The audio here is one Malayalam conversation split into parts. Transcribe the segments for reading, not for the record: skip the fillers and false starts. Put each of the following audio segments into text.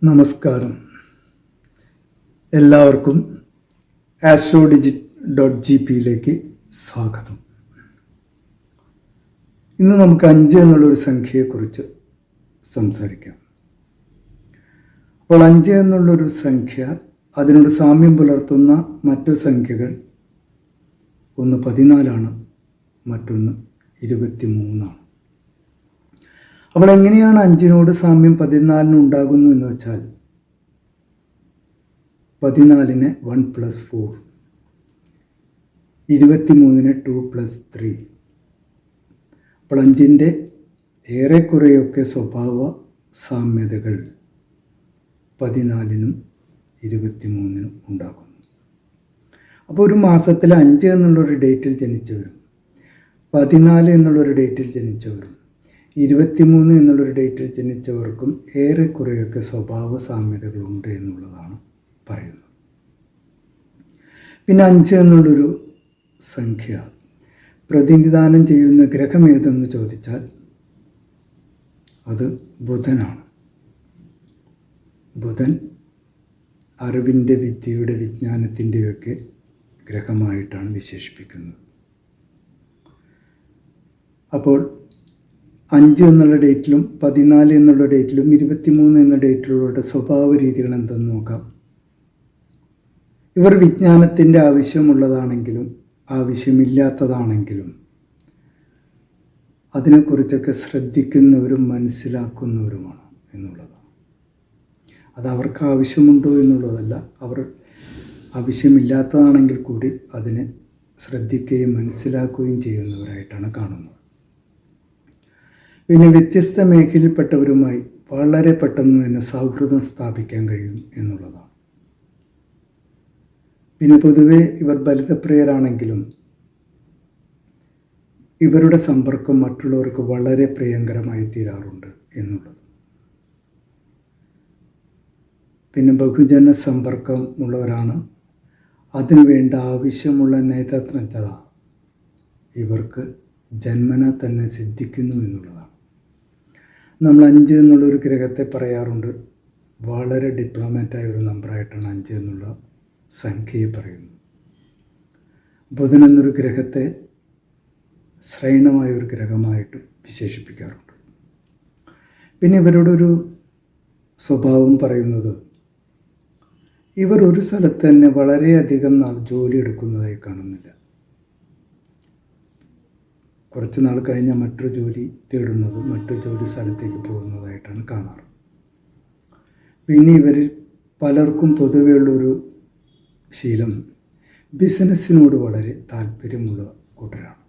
നമസ്കാരം. എല്ലാവർക്കും AstroDigit.gpയിലേക്ക് സ്വാഗതം. ഇന്ന് നമുക്ക് 5 എന്നുള്ളൊരു സംഖ്യയെക്കുറിച്ച് സംസാരിക്കാം. അപ്പോൾ 5 എന്നുള്ളൊരു സംഖ്യ, അതിനോട് സാമ്യം പുലർത്തുന്ന മറ്റു സംഖ്യകൾ ഒന്ന് 14 മറ്റൊന്ന് 23. അപ്പോൾ എങ്ങനെയാണ് 5നോട് സാമ്യം 14 ഉണ്ടാകുന്നു എന്ന് വെച്ചാൽ 14നെ 1 + 4, 23നെ 2 + 3. അപ്പോൾ 5ൻ്റെ ഏറെക്കുറെയൊക്കെ സ്വഭാവ സാമ്യതകൾ 14നും 23നും ഉണ്ടാകുന്നു. അപ്പോൾ ഒരു മാസത്തിൽ 5 എന്നുള്ളൊരു ഡേറ്റിൽ ജനിച്ചവരും 14 എന്നുള്ളൊരു ഡേറ്റിൽ ജനിച്ചവരും 23 എന്നുള്ളൊരു ഡേറ്റിൽ ജനിച്ചവർക്കും ഏറെക്കുറെയൊക്കെ സ്വഭാവ സാമ്യതകളുണ്ട് എന്നുള്ളതാണ് പറയുന്നത്. പിന്നെ 5 എന്നുള്ളൊരു സംഖ്യ പ്രതിനിധാനം ചെയ്യുന്ന ഗ്രഹം ഏതെന്ന് ചോദിച്ചാൽ അത് ബുധനാണ്. ബുധൻ അറിവിൻ്റെ, വിദ്യയുടെ, വിജ്ഞാനത്തിൻ്റെയൊക്കെ ഗ്രഹമായിട്ടാണ് വിശേഷിപ്പിക്കുന്നത്. അപ്പോൾ 5 എന്നുള്ള ഡേറ്റിലും 14 എന്നുള്ള ഡേറ്റിലും 23 എന്ന ഡേറ്റിലുള്ളവരുടെ സ്വഭാവ രീതികൾ എന്തെന്ന് നോക്കാം. ഇവർ വിജ്ഞാനത്തിൻ്റെ ആവശ്യമുള്ളതാണെങ്കിലും ആവശ്യമില്ലാത്തതാണെങ്കിലും അതിനെക്കുറിച്ചൊക്കെ ശ്രദ്ധിക്കുന്നവരും മനസ്സിലാക്കുന്നവരുമാണ് എന്നുള്ളതാണ്. അത് അവർക്ക് ആവശ്യമുണ്ടോ എന്നുള്ളതല്ല, അവർ ആവശ്യമില്ലാത്തതാണെങ്കിൽ കൂടി അതിനെ ശ്രദ്ധിക്കുകയും മനസ്സിലാക്കുകയും ചെയ്യുന്നവരായിട്ടാണ് കാണുന്നത്. പിന്നെ വ്യത്യസ്ത മേഖലയിൽപ്പെട്ടവരുമായി വളരെ പെട്ടെന്ന് തന്നെ സൗഹൃദം സ്ഥാപിക്കാൻ കഴിയും എന്നുള്ളതാണ്. പിന്നെ പൊതുവെ ഇവർ ബലിതപ്രിയരാണെങ്കിലും ഇവരുടെ സമ്പർക്കം മറ്റുള്ളവർക്ക് വളരെ പ്രിയങ്കരമായി തീരാറുണ്ട് എന്നുള്ളത്. പിന്നെ ബഹുജന സമ്പർക്കം ഉള്ളവരാണ്. അതിനുവേണ്ട ആവശ്യമുള്ള നേതൃത്വജ്ഞത ഇവർക്ക് ജന്മന തന്നെ സിദ്ധിക്കുന്നു എന്നുള്ളതാണ്. നമ്മൾ 5 എന്നുള്ളൊരു ഗ്രഹത്തെ പറയാറുണ്ട്, വളരെ ഡിപ്ലോമാറ്റായ ഒരു നമ്പറായിട്ടാണ് 5 എന്നുള്ള സംഖ്യയെ പറയുന്നത്. ബുധൻ എന്നൊരു ഗ്രഹത്തെ ശ്രേണമായ ഒരു ഗ്രഹമായിട്ടും വിശേഷിപ്പിക്കാറുണ്ട്. പിന്നെ ഇവരുടെ ഒരു സ്വഭാവം പറയുന്നത്, ഇവർ ഒരു സ്ഥലത്ത് തന്നെ വളരെയധികം നാൾ ജോലി എടുക്കുന്നതായി കാണുന്നില്ല. കുറച്ച് നാൾ കഴിഞ്ഞാൽ മറ്റൊരു ജോലി തേടുന്നത്, മറ്റൊരു ജോലി സ്ഥലത്തേക്ക് പോകുന്നതായിട്ടാണ് കാണാറ്. പിന്നെ ഇവരിൽ പലർക്കും പൊതുവെയുള്ളൊരു ശീലം ബിസിനസ്സിനോട് വളരെ താല്പര്യമുള്ള കൂട്ടരാണ്.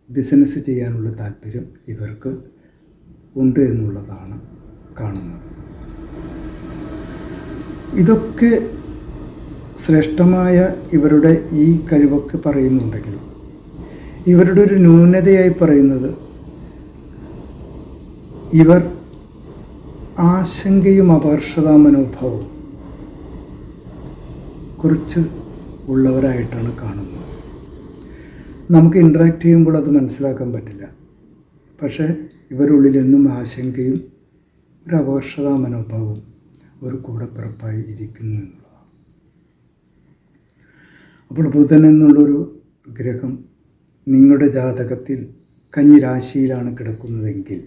ബിസിനസ് ചെയ്യാനുള്ള താല്പര്യം ഇവർക്ക് ഉണ്ട് എന്നുള്ളതാണ് കാണുന്നത്. ഇതൊക്കെ ശ്രേഷ്ഠമായ ഇവരുടെ ഈ കഴിവൊക്കെ പറയുന്നുണ്ടെങ്കിലും ഇവരുടെ ഒരു ന്യൂനതയായി പറയുന്നത്, ഇവർ ആശങ്കയും അപകർഷതാ മനോഭാവവും കുറച്ച് ഉള്ളവരായിട്ടാണ് കാണുന്നത്. നമുക്ക് ഇൻട്രാക്ട് ചെയ്യുമ്പോൾ അത് മനസ്സിലാക്കാൻ പറ്റില്ല. പക്ഷേ ഇവരുള്ളിൽ എന്നും ആശങ്കയും ഒരു അപകർഷതാ മനോഭാവവും ഒരു കൂടപ്പിറപ്പായി ഇരിക്കുന്നു എന്നുള്ളതാണ്. അപ്പോൾ ബുധൻ എന്നുള്ളൊരു ഗ്രഹം നിങ്ങളുടെ ജാതകത്തിൽ കന്നി രാശിയിലാണ് കിടക്കുന്നതെങ്കിൽ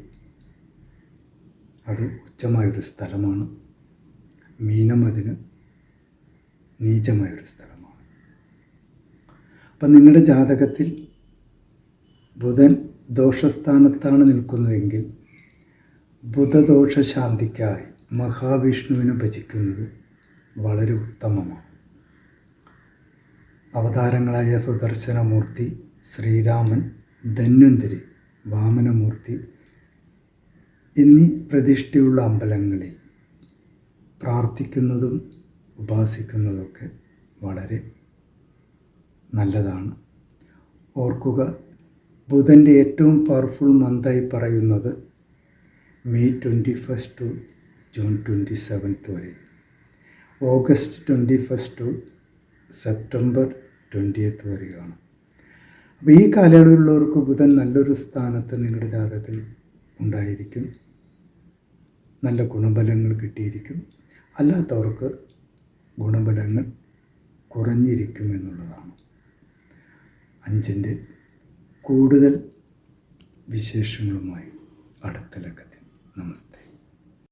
അത് ഉച്ചമായൊരു സ്ഥലമാണ്. മീനം അതിന് നീചമായൊരു സ്ഥലമാണ്. അപ്പം നിങ്ങളുടെ ജാതകത്തിൽ ബുധൻ ദോഷസ്ഥാനത്താണ് നിൽക്കുന്നതെങ്കിൽ ബുധദോഷ ശാന്തിക്കായി മഹാവിഷ്ണുവിനെ ഭജിക്കുന്നത് വളരെ ഉത്തമമാണ്. അവതാരങ്ങളായ സുദർശനമൂർത്തി, ശ്രീരാമൻ, ധന്വന്തരി, വാമനമൂർത്തി എന്നീ പ്രതിഷ്ഠയുള്ള അമ്പലങ്ങളിൽ പ്രാർത്ഥിക്കുന്നതും ഉപാസിക്കുന്നതൊക്കെ വളരെ നല്ലതാണ്. ഓർക്കുക, ബുധൻ്റെ ഏറ്റവും പവർഫുൾ മന്തായി പറയുന്നത് മെയ് 21 ടു ജൂൺ 27 വരെ, ഓഗസ്റ്റ് 21 ടു സെപ്റ്റംബർ 20 വരെയാണ്. അപ്പോൾ ഈ കാലയളവിലുള്ളവർക്ക് ബുധൻ നല്ലൊരു സ്ഥാനത്ത് നിങ്ങളുടെ ജാതകത്തിൽ ഉണ്ടായിരിക്കും. നല്ല ഗുണഫലങ്ങൾ കിട്ടിയിരിക്കും. അല്ലാത്തവർക്ക് ഗുണഫലങ്ങൾ കുറഞ്ഞിരിക്കും എന്നുള്ളതാണ്. 5ൻ്റെ കൂടുതൽ വിശേഷങ്ങളുമായി അടുത്ത ലക്കത്തിൽ. നമസ്തേ.